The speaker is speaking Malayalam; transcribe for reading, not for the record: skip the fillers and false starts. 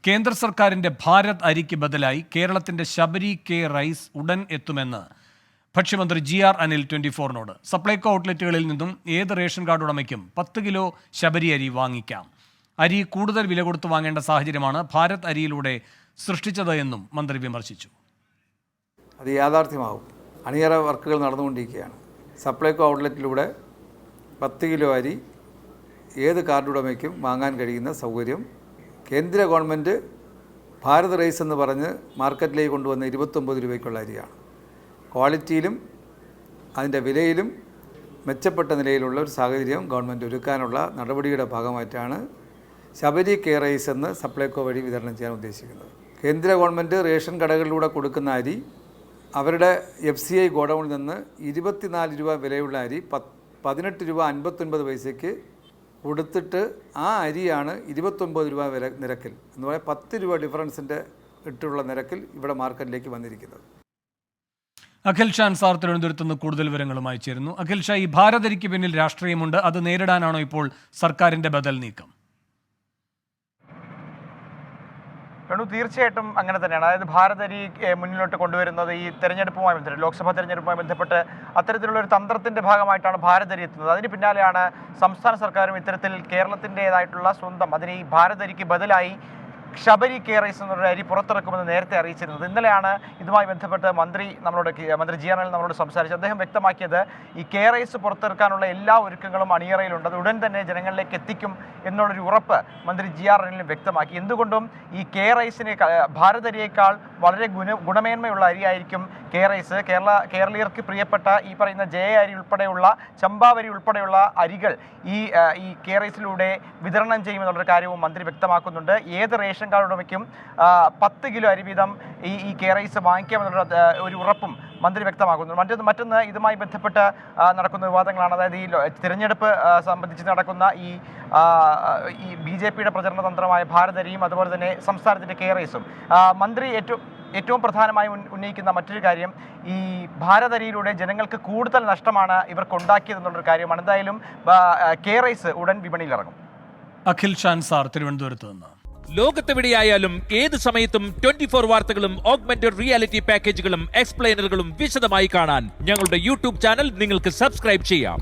കേന്ദ്ര സർക്കാരിന്റെ ഭാരത് അരിക്ക് ബദലായി കേരളത്തിന്റെ ശബരി കെ റൈസ് ഉടൻ എത്തുമെന്ന് ഭക്ഷ്യമന്ത്രി GR അനിൽ 24-നോട്. സപ്ലൈകോ ഔട്ട്ലെറ്റുകളിൽ നിന്നും ഏത് റേഷൻ കാർഡ് ഉടമയ്ക്കും 10 കിലോ ശബരി അരി വാങ്ങിക്കാം. അരി കൂടുതൽ വില കൊടുത്ത് വാങ്ങേണ്ട സാഹചര്യമാണ് ഭാരത് അരിയിലൂടെ സൃഷ്ടിച്ചത് എന്നും മന്ത്രി വിമർശിച്ചു. അത് യാഥാർത്ഥ്യമാവും. അണിയറ വർക്കുകൾ നടന്നുകൊണ്ടിരിക്കുകയാണ്. സപ്ലൈകോ ഔട്ട്ലെറ്റിലൂടെ 10 കിലോ അരി ഏത് കാർഡ് ഉടമയ്ക്കും വാങ്ങാൻ കഴിയുന്ന സൗകര്യം കേന്ദ്ര ഗവൺമെൻറ് ഭാരത് റൈസ് എന്ന് പറഞ്ഞ് മാർക്കറ്റിലേക്ക് കൊണ്ടുവന്ന 29 രൂപയ്ക്കുള്ള അരിയാണ്. ക്വാളിറ്റിയിലും അതിൻ്റെ വിലയിലും മെച്ചപ്പെട്ട നിലയിലുള്ള ഒരു സാഹചര്യം ഗവൺമെൻറ് ഒരുക്കാനുള്ള നടപടിയുടെ ഭാഗമായിട്ടാണ് ശബരി കെ റൈസ് എന്ന് സപ്ലൈകോ വഴി വിതരണം ചെയ്യാൻ ഉദ്ദേശിക്കുന്നത്. കേന്ദ്ര ഗവൺമെൻറ് റേഷൻ കടകളിലൂടെ കൊടുക്കുന്ന അരി അവരുടെ FCI ഗോഡൗണിൽ നിന്ന് 24 രൂപ വിലയുള്ള അരി 18 രൂപ 59 പൈസയ്ക്ക് കൊടുത്തിട്ട് ആ അരിയാണ് 29 രൂപ വില നിരക്കിൽ എന്ന് പറയാൻ 10 രൂപ ഡിഫറൻസിൻ്റെ ഇട്ടുള്ള നിരക്കിൽ ഇവിടെ മാർക്കറ്റിലേക്ക് വന്നിരിക്കുന്നത്. അഖിൽ ഷാൻ സാർ തിരുവനന്തപുരത്ത് നിന്ന് കൂടുതൽ വിവരങ്ങളുമായി ചേരുന്നു. അഖിൽ ഷാ, ഈ ഭാരത് അരിക്ക് പിന്നിൽ രാഷ്ട്രീയമുണ്ട്. അത് നേരിടാനാണോ ഇപ്പോൾ സർക്കാരിന്റെ ബദൽ നീക്കം? തീർച്ചയായിട്ടും അങ്ങനെ തന്നെയാണ്. അതായത് ഭാരത് അരി മുന്നിലോട്ട് കൊണ്ടുവരുന്നത് ഈ തെരഞ്ഞെടുപ്പുമായി ബന്ധപ്പെട്ട്, ലോക്സഭാ തെരഞ്ഞെടുപ്പുമായി ബന്ധപ്പെട്ട് അത്തരത്തിലുള്ള ഒരു തന്ത്രത്തിന്റെ ഭാഗമായിട്ടാണ് ഭാരത് അരി എത്തുന്നത്. അതിന് പിന്നാലെയാണ് സംസ്ഥാന സർക്കാരും ഇത്തരത്തിൽ കേരളത്തിൻ്റെതായിട്ടുള്ള സ്വന്തം അതിന് ഈ ഭാരത് അരിക്ക് ബദലായി ശബരി കെ റൈസ് എന്നുള്ള അരി പുറത്തിറക്കുമെന്ന് നേരത്തെ അറിയിച്ചിരുന്നത്. ഇന്നലെയാണ് ഇതുമായി ബന്ധപ്പെട്ട് മന്ത്രി GR അനിൽ നമ്മളോട് സംസാരിച്ചു. അദ്ദേഹം വ്യക്തമാക്കിയത് ഈ കെ റൈസ് പുറത്തിറക്കാനുള്ള എല്ലാ ഒരുക്കങ്ങളും അണിയറയിലുണ്ട്, അത് ഉടൻ തന്നെ ജനങ്ങളിലേക്ക് എത്തിക്കും എന്നുള്ളൊരു ഉറപ്പ് മന്ത്രി GR അനിലും വ്യക്തമാക്കി. എന്തുകൊണ്ടും ഈ കെ റൈസിനെ ഭാരത് അരിയേക്കാൾ വളരെ ഗുണമേന്മയുള്ള അരിയായിരിക്കും കെ റൈസ്. കേരളീയർക്ക് പ്രിയപ്പെട്ട ഈ പറയുന്ന ജയ അരി ഉൾപ്പെടെയുള്ള ചമ്പാവരി ഉൾപ്പെടെയുള്ള അരികൾ ഈ കെ റൈസിലൂടെ വിതരണം ചെയ്യുമെന്നുള്ളൊരു കാര്യവും മന്ത്രി വ്യക്തമാക്കുന്നുണ്ട്. ഏത് റേഷൻ കാർഡ് ഉടമയ്ക്കും 10 കിലോ അരി വീതം ഈ കെ റൈസ് വാങ്ങിക്കാമെന്നുള്ള ഒരു ഉറപ്പും മന്ത്രി വ്യക്തമാക്കുന്നു. മറ്റൊന്ന് ഇതുമായി ബന്ധപ്പെട്ട് നടക്കുന്ന വിവാദങ്ങളാണ്. അതായത് ഈ തിരഞ്ഞെടുപ്പ് സംബന്ധിച്ച് നടക്കുന്ന ഈ BJPയുടെ പ്രചരണ തന്ത്രമായ ഭാരത് അരിയും അതുപോലെ തന്നെ സംസ്ഥാനത്തിൻ്റെ കെ റൈസും മന്ത്രി ഏറ്റവും പ്രധാനമായി ഉന്നയിക്കുന്ന മറ്റൊരു കാര്യം ഈ ഭാരത് അരിയിലൂടെ ജനങ്ങൾക്ക് കൂടുതൽ നഷ്ടമാണ് ഇവർക്കുണ്ടാക്കിയതെന്നുള്ളൊരു കാര്യമാണ്. എന്തായാലും കെ റൈസ് ഉടൻ വിപണിയിലിറങ്ങും. അഖിൽ ഷാൻ സാർ തിരുവനന്തപുരത്ത് നിന്ന്. ലോകത്തെവിടെയായാലും ഏത് സമയത്തും 24 വാർത്തകളും ഓഗ്മെന്റഡ് റിയാലിറ്റി പാക്കേജുകളും എക്സ്പ്ലെയിനറുകളും വിശദമായി കാണാൻ ഞങ്ങളുടെ YouTube ചാനൽ നിങ്ങൾക്ക് സബ്സ്ക്രൈബ് ചെയ്യാം.